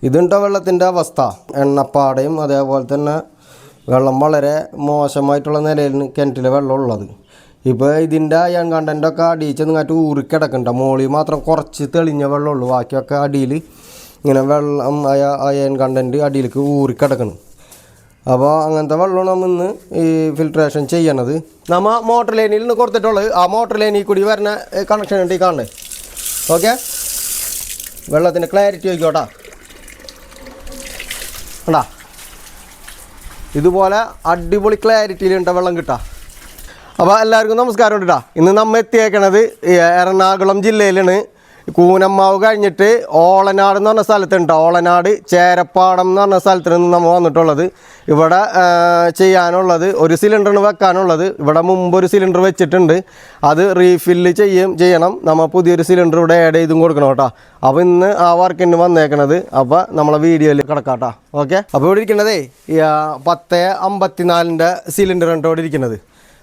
ഇതുണ്ടോ വെള്ളത്തിൻ്റെ അവസ്ഥ. എണ്ണപ്പാടയും അതേപോലെ തന്നെ വെള്ളം വളരെ മോശമായിട്ടുള്ള നിലയിൽ കിണറ്റിലെ വെള്ളം ഉള്ളത്. ഇപ്പോൾ ഇതിൻ്റെ അയൺ കണ്ടൻറ്റൊക്കെ അടിയിൽ ചെന്നിങ്ങാട്ട് ഊറിക്കിടക്കണ്ട. മുകളിൽ മാത്രം കുറച്ച് തെളിഞ്ഞ വെള്ളമുള്ളൂ, ബാക്കിയൊക്കെ അടിയിൽ ഇങ്ങനെ വെള്ളം അയൺ കണ്ടൻറ്റ് അടിയിലേക്ക് ഊറിക്കിടക്കണം. അപ്പോൾ അങ്ങനത്തെ വെള്ളമാണ് നമ്മൾ ഇന്ന് ഈ ഫിൽട്രേഷൻ ചെയ്യണത്. നമ്മൾ മോട്ടർ ലൈനിൽ നിന്ന് കൊടുത്തിട്ടുള്ളത് ആ മോട്ടർ ലൈനിൽ കൂടി വരുന്ന കണക്ഷൻ ഉണ്ട് ഈ കാണണേ. ഓക്കെ, വെള്ളത്തിൻ്റെ ക്ലാരിറ്റി നോക്കിക്കോട്ടാ. കണ്ടാ, ഇതുപോലെ അടിപൊളി ക്ലാരിറ്റിയിലുണ്ട വെള്ളം കിട്ടാം. അപ്പോൾ എല്ലാവർക്കും നമസ്കാരം ഉണ്ട് കേട്ടോ. ഇന്ന് നമ്മൾ എത്തിയേക്കണത് എറണാകുളം ജില്ലയിലാണ്. കൂനമ്മാവ് കഴിഞ്ഞിട്ട് ഓളനാട് എന്ന് പറഞ്ഞ സ്ഥലത്തുണ്ട്. ഓളനാട് ചേരപ്പാടം എന്ന് പറഞ്ഞ സ്ഥലത്ത് നിന്ന് നമ്മൾ വന്നിട്ടുള്ളത്. ഇവിടെ ചെയ്യാനുള്ളത് ഒരു സിലിണ്ടറിന് വെക്കാനുള്ളത്. ഇവിടെ മുമ്പ് ഒരു സിലിണ്ടർ വെച്ചിട്ടുണ്ട്, അത് റീഫില്ല് ചെയ്യണം. നമ്മൾ പുതിയൊരു സിലിണ്ടർ ഇവിടെ ആഡ് ചെയ്തും കൊടുക്കണം കേട്ടോ. അപ്പോൾ ഇന്ന് ആ വർക്കിന് വന്നേക്കണത്. അപ്പോൾ നമ്മളെ വീഡിയോയിൽ കിടക്കാം കേട്ടോ. ഓക്കെ, അപ്പോൾ ഇവിടെ ഇരിക്കണതേ 1054 സിലിണ്ടർ ഉണ്ട് ഇവിടെ ഇരിക്കുന്നത്.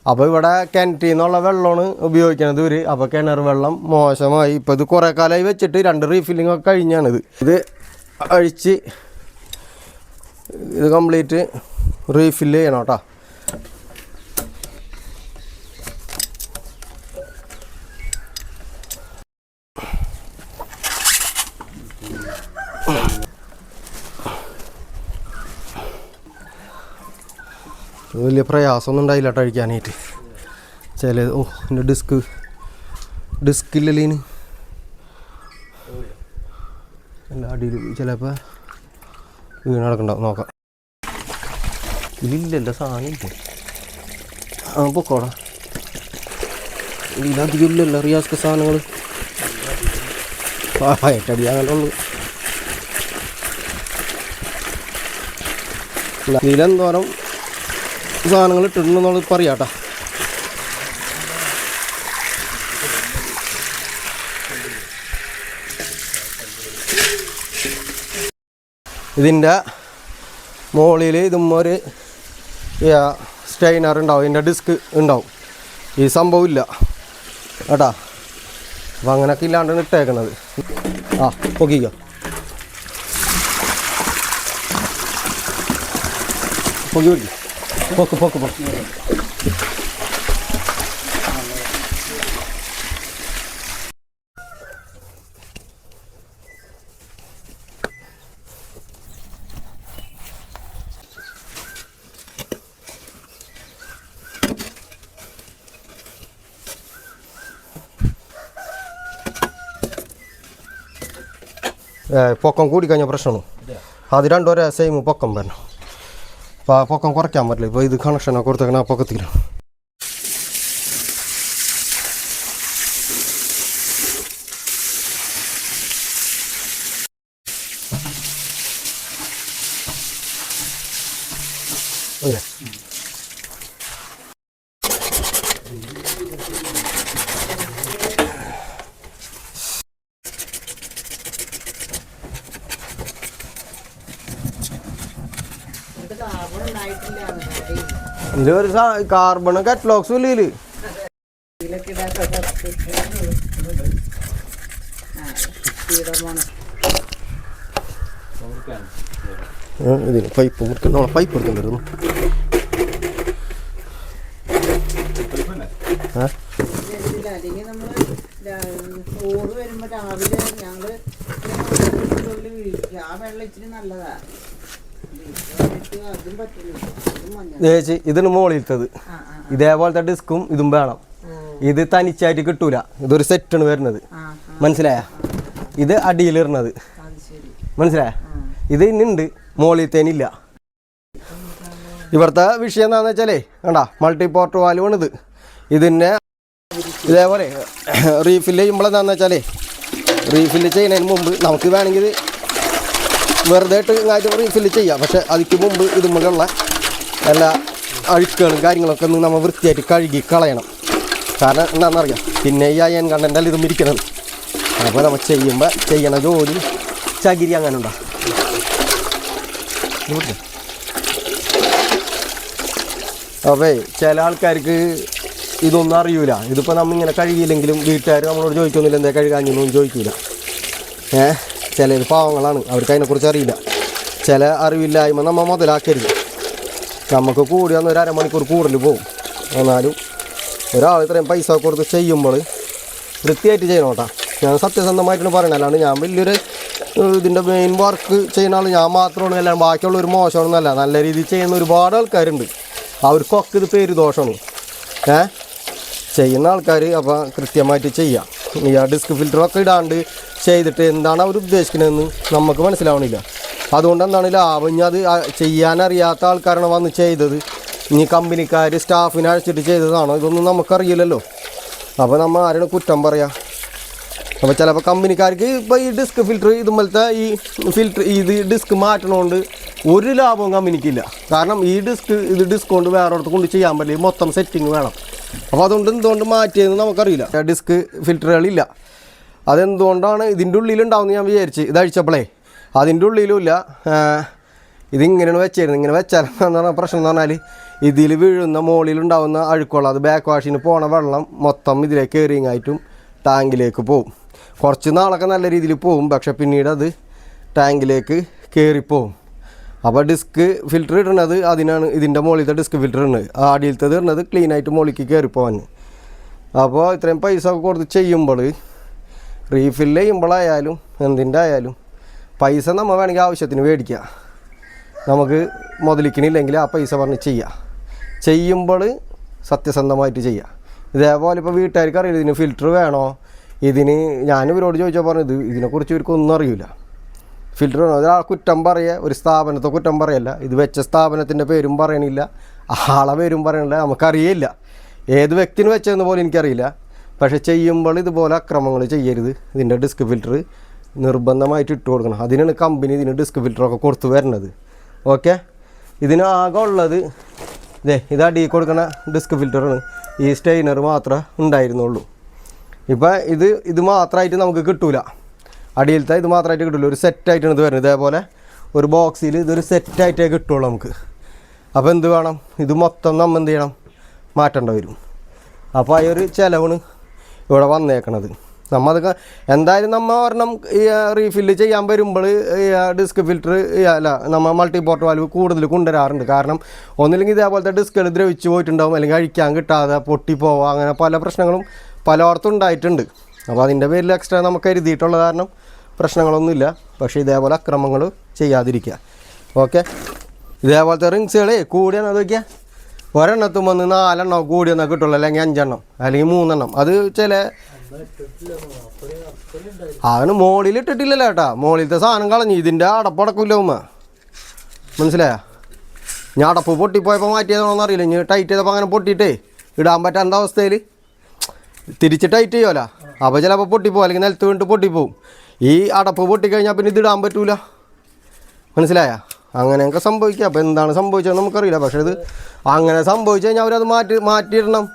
അപ്പോൾ ഇവിടെ കിണറ്റിൽ നിന്നുള്ള വെള്ളമാണ് ഉപയോഗിക്കുന്നത് ഇവർ. അപ്പോൾ കിണർ വെള്ളം മോശമായി. ഇപ്പോൾ ഇത് കുറേ കാലമായി വെച്ചിട്ട് 2 റീഫില്ലിംഗ് ഒക്കെ കഴിഞ്ഞാണിത്. ഇത് അഴിച്ച് ഇത് കംപ്ലീറ്റ് റീഫില്ല് ചെയ്യണം കേട്ടോ. വലിയ പ്രയാസമൊന്നും ഉണ്ടായില്ല കേട്ടോ അഴിക്കാനായിട്ട്. എൻ്റെ ഡിസ്കില്ലീന് എല്ലാ അടിയിൽ ചിലപ്പോൾ വീണ് നടക്കണ്ടാവും. നോക്കാം. ഇതില്ലല്ലോ, സാധനം ഇല്ല. പൊക്കോടാ, ഇതിലധികം ഇല്ലല്ലോ റിയാസ്ക്ക് സാധനങ്ങൾ. ഏറ്റടി അങ്ങനെ ഉള്ളു. ഇതിലെന്തോരം സാധനങ്ങൾ ഇട്ടിട്ടുണ്ടെന്നുള്ളത് പറയാം കേട്ടോ. ഇതിൻ്റെ മുകളിൽ ഇതുമ്മൊരു സ്റ്റൈനർ ഉണ്ടാവും, ഇതിൻ്റെ ഡിസ്ക് ഉണ്ടാവും. ഈ സംഭവം ഇല്ല കേട്ടോ. അപ്പം അങ്ങനെയൊക്കെ ഇല്ലാണ്ടാണ് ഇട്ടേക്കണത്. പൊക്കിക്കോ, പൊക്കി പിടിക്കും. പോക്ക് പൊക്കം കൂടിക്കഴിഞ്ഞാൽ പ്രശ്നമാണ്. അത് രണ്ടും ഒരേ സെയിം പൊക്കം വരണം. അപ്പോൾ ആ പൊക്കം കുറയ്ക്കാൻ പറ്റില്ല. ഇപ്പോൾ ഇത് കണക്ഷനൊക്കെ കൊടുത്തേക്കണ ആ പൊക്കത്തിലാണ്. ഇതിലൊരു കാർബൺ കറ്റ്ലോക്സും ഇല്ല ഇതിൽ. ഇതിന് പൈപ്പ് മുറിക്കുന്ന പൈപ്പ് എടുക്കണ്ടായിരുന്നു. ചേച്ചി ഇതിന് മുകളിലത്തത് ഇതേപോലത്തെ ഡിസ്കും ഇതും വേണം. ഇത് തനിച്ചായിട്ട് കിട്ടൂല. ഇതൊരു സെറ്റാണ് വരുന്നത്, മനസ്സിലായ? ഇത് അടിയിലിരുന്നത്, മനസ്സിലായ? ഇത് ഇന്നുണ്ട്, മുകളിലത്തേനില്ല. ഇവിടുത്തെ വിഷയം എന്താണെന്ന് വെച്ചാലേ കണ്ടാ, മൾട്ടിപോർട്ട് വാൽവാണിത്. ഇതിനെ ഇതേപോലെ റീഫില്ല് ചെയ്യുമ്പോഴെന്താണെന്ന് വെച്ചാലേ, റീഫില്ല് ചെയ്യുന്നതിന് മുമ്പ് നമുക്ക് വേണമെങ്കിൽ വെറുതെ ഇട്ട് കാര്യം റീഫില്ല് ചെയ്യാം. പക്ഷെ അതിക്ക് മുമ്പ് ഇതുമ്പോഴുള്ള എല്ലാ അഴുക്കുകളും കാര്യങ്ങളൊക്കെ ഒന്ന് നമ്മൾ വൃത്തിയായിട്ട് കഴുകി കളയണം. കാരണം എന്താണെന്നറിയാം, പിന്നെ ഈ അയൺ കണ്ടൻ്റെല്ലാം ഇതും ഇരിക്കണത്. അപ്പോൾ നമ്മൾ ചെയ്യുമ്പോൾ ചെയ്യണ ജോലി ചകിരി അങ്ങനെ ഉണ്ടാകും. അപ്പോൾ ചില ആൾക്കാർക്ക് ഇതൊന്നും അറിയൂല. ഇതിപ്പോൾ നമ്മളിങ്ങനെ കഴുകിയില്ലെങ്കിലും വീട്ടുകാർ നമ്മളോട് ചോദിക്കൊന്നുമില്ല എന്താ കഴുകാഞ്ഞൊന്നും ചോദിക്കൂല. ചിലർ പാവങ്ങളാണ്, അവർക്ക് അതിനെക്കുറിച്ച് അറിയില്ല. ചില അറിവില്ലായ്മ നമ്മൾ മുതലാക്കരുത്. നമുക്ക് കൂടി വന്ന് ഒരു അരമണിക്കൂർ കൂടുതൽ പോകും. എന്നാലും ഒരാൾ ഇത്രയും പൈസ കൊടുത്ത് ചെയ്യുമ്പോൾ വൃത്തിയായിട്ട് ചെയ്യണം കേട്ടോ. ഞാൻ സത്യസന്ധമായിട്ടാണ് പറയുന്നത്. അല്ലാണ്ട് ഞാൻ വലിയൊരു ഇതിൻ്റെ മെയിൻ വർക്ക് ചെയ്യുന്ന ആൾ ഞാൻ മാത്രമാണ്, എല്ലാം ബാക്കിയുള്ള ഒരു മോശമാണെന്നല്ല. നല്ല രീതിയിൽ ചെയ്യുന്ന ഒരുപാട് ആൾക്കാരുണ്ട്. അവർക്കൊക്കെ ഇത് പേര് ദോഷമാണ്. ചെയ്യുന്ന ആൾക്കാർ അപ്പോൾ കൃത്യമായിട്ട് ചെയ്യാം. ഈ ഡിസ്ക് ഫിൽറ്ററൊക്കെ ഇടാണ്ട് ചെയ്തിട്ട് എന്താണ് അവർ ഉദ്ദേശിക്കുന്നതെന്ന് നമുക്ക് മനസ്സിലാവണില്ല. അതുകൊണ്ട് എന്താണ് ലാഭം? ഇനി അത് ചെയ്യാനറിയാത്ത ആൾക്കാരാണ് വന്ന് ചെയ്തത്, ഇനി കമ്പനിക്കാർ സ്റ്റാഫിനെ അഴിച്ചിട്ട് ചെയ്തതാണോ, ഇതൊന്നും നമുക്കറിയില്ലല്ലോ. അപ്പോൾ നമ്മൾ ആരാണ് കുറ്റം പറയാം? അപ്പോൾ ചിലപ്പോൾ കമ്പനിക്കാർക്ക് ഇപ്പോൾ ഈ ഡിസ്ക് ഫിൽറ്റർ ഇതുപോലത്തെ ഈ ഫിൽറ്റർ ഡിസ്ക് മാറ്റണോണ്ട് ഒരു ലാഭവും കമ്പനിക്കില്ല. കാരണം ഈ ഡിസ്ക് കൊണ്ട് വേറെ അടുത്ത് കൊണ്ട് ചെയ്യാൻ പറ്റില്ല, മൊത്തം സെറ്റിങ് വേണം. അപ്പോൾ അതുകൊണ്ട് എന്തുകൊണ്ട് മാറ്റിയതെന്ന് നമുക്കറിയില്ല. ഡിസ്ക് ഫിൽറ്ററുകളില്ല. അതെന്തുകൊണ്ടാണ് ഇതിൻ്റെ ഉള്ളിലുണ്ടാവുമെന്ന് ഞാൻ വിചാരിച്ച് ഇതഴിച്ചപ്പോഴേ അതിൻ്റെ ഉള്ളിലുമില്ല. ഇതിങ്ങനെയാണ് വെച്ചായിരുന്നു. ഇങ്ങനെ വെച്ചാൽ എന്ന് പറഞ്ഞാൽ പ്രശ്നം എന്ന് പറഞ്ഞാൽ ഇതിൽ വീഴുന്ന മുകളിലുണ്ടാവുന്ന അഴുക്കുള്ള അത് ബാക്ക് വാഷിന് പോണ വെള്ളം മൊത്തം ഇതിലേക്ക് കയറിങ്ങായിട്ടും ടാങ്കിലേക്ക് പോവും. കുറച്ച് നാളൊക്കെ നല്ല രീതിയിൽ പോവും, പക്ഷെ പിന്നീട് അത് ടാങ്കിലേക്ക് കയറിപ്പോവും. അപ്പോൾ ഡിസ്ക് ഫിൽറ്റർ ഇടുന്നത് അതിനാണ്. ഇതിൻ്റെ മുകളിലത്തെ ഡിസ്ക് ഫിൽറ്റർ ഇടുന്നത്, അടിയിലത്തത് ഇടുന്നത് ക്ലീനായിട്ട് മുകളിലേക്ക് കയറിപ്പോവാൻ. അപ്പോൾ ഇത്രയും പൈസ ഒക്കെ കൊടുത്ത് ചെയ്യുമ്പോൾ റീഫില്ല് ചെയ്യുമ്പോഴായാലും എന്തിൻ്റെ ആയാലും പൈസ നമ്മൾ വേണമെങ്കിൽ ആവശ്യത്തിന് മേടിക്കുക. നമുക്ക് മുതലിക്കണില്ലെങ്കിൽ ആ പൈസ പറഞ്ഞ് ചെയ്യുമ്പോൾ സത്യസന്ധമായിട്ട് ചെയ്യുക. ഇതേപോലെ ഇപ്പോൾ വീട്ടുകാർക്ക് അറിയില്ല ഇതിന് ഫിൽറ്റർ വേണോ, ഇതിന് ഞാൻ ഇവരോട് ചോദിച്ചാൽ പറഞ്ഞത് ഇതിനെക്കുറിച്ച് ഇവർക്കൊന്നും അറിയില്ല. ഫിൽറ്റർ വേണോ, ഒരാൾ കുറ്റം പറയുക, ഒരു സ്ഥാപനത്തെ കുറ്റം പറയല്ല. ഇത് വെച്ച സ്ഥാപനത്തിൻ്റെ പേരും പറയണില്ല, ആളെ പേരും പറയണില്ല, നമുക്കറിയില്ല ഏത് വ്യക്തിന് വെച്ചതെന്ന് പോലും എനിക്കറിയില്ല. പക്ഷേ ചെയ്യുമ്പോൾ ഇതുപോലെ അക്രമങ്ങൾ ചെയ്യരുത്. ഇതിൻ്റെ ഡിസ്ക് ഫിൽറ്റർ നിർബന്ധമായിട്ട് ഇട്ട് കൊടുക്കണം. അതിനാണ് കമ്പനി ഇതിന് ഡിസ്ക് ഫിൽറ്ററൊക്കെ കൊടുത്തു വരുന്നത്. ഓക്കെ, ഇതിനാകെ ഉള്ളത് ഇത് അടി കൊടുക്കുന്ന ഡിസ്ക് ഫിൽറ്ററാണ്. ഈ സ്റ്റെയിനർ മാത്രമേ ഉണ്ടായിരുന്നുള്ളൂ. ഇപ്പം ഇത് മാത്രമായിട്ട് നമുക്ക് കിട്ടൂല. അടിയിലത്തെ ഇത് മാത്രമായിട്ട് കിട്ടില്ല, ഒരു സെറ്റായിട്ടാണ് ഇത് വരുന്നത്. ഇതേപോലെ ഒരു ബോക്സിൽ ഇതൊരു സെറ്റായിട്ടേ കിട്ടുള്ളൂ നമുക്ക്. അപ്പോൾ എന്ത് വേണം, ഇത് മൊത്തം നമ്മൾ എന്ത് ചെയ്യണം, മാറ്റേണ്ടി വരും. അപ്പോൾ ആ ഒരു ചിലവാണ് ഇവിടെ വന്നേക്കണത്. നമ്മൾ അതൊക്കെ എന്തായാലും നമ്മൾ ഒരെണ്ണം ഈ റീഫില്ല് ചെയ്യാൻ വരുമ്പോൾ ഡിസ്ക് ഫിൽറ്റർ അല്ല നമ്മൾ മൾട്ടി പോർട്ട് വാൽവ് കൂടുതൽ കൊണ്ടുവരാറുണ്ട്. കാരണം ഒന്നില്ലെങ്കിൽ ഇതേപോലത്തെ ഡിസ്കുകൾ ദ്രവിച്ച് പോയിട്ടുണ്ടാവും, അല്ലെങ്കിൽ അഴിക്കാൻ കിട്ടാതെ പൊട്ടിപ്പോവുക, അങ്ങനെ പല പ്രശ്നങ്ങളും പലയിടത്തും ഉണ്ടായിട്ടുണ്ട്. അപ്പോൾ അതിൻ്റെ പേരിൽ എക്സ്ട്രാ നമുക്ക് കരുതിയിട്ടുള്ള കാരണം പ്രശ്നങ്ങളൊന്നുമില്ല. പക്ഷേ ഇതേപോലെ അക്രമങ്ങൾ ചെയ്യാതിരിക്കുക. ഓക്കെ, ഇതേപോലത്തെ റിങ്സുകളെ കൂടിയെന്ന് നോക്കിയാൽ ഒരെണ്ണത്തും വന്ന് 4 എണ്ണം കൂടിയെന്നാൽ കിട്ടുള്ളൂ, അല്ലെങ്കിൽ 5 എണ്ണം അല്ലെങ്കിൽ 3 എണ്ണം. അത് ചില അവന് മുകളിലിട്ടിട്ടില്ലല്ലോ ചേട്ടാ, മുകളിലത്തെ സാധനം കളഞ്ഞു. ഇതിൻ്റെ അടപ്പടക്കില്ല ഉമ്മ, മനസ്സിലായോ? ഞാൻ അടപ്പ് പൊട്ടിപ്പോയപ്പോൾ മാറ്റിയതാണോന്ന് അറിയില്ല. ഇനി ടൈറ്റ് ചെയ്തപ്പോൾ അങ്ങനെ പൊട്ടിയിട്ടേ ഇടാൻ പറ്റാത്ത അവസ്ഥയിൽ തിരിച്ച് ടൈറ്റ് ചെയ്യുമല്ലോ. അപ്പോൾ ചിലപ്പോൾ പൊട്ടിപ്പോവും, അല്ലെങ്കിൽ നിലത്ത് വീണിട്ട് പൊട്ടിപ്പോവും. ഈ അടപ്പ് പൊട്ടിക്കഴിഞ്ഞാൽ പിന്നെ ഇത് ഇടാൻ പറ്റൂല, മനസ്സിലായ? അങ്ങനെയൊക്കെ സംഭവിക്കുക. അപ്പോൾ എന്താണ് സംഭവിച്ചതെന്ന് നമുക്കറിയില്ല. പക്ഷേ ഇത് അങ്ങനെ സംഭവിച്ചു കഴിഞ്ഞാൽ അവരത് മാറ്റിയിടണം.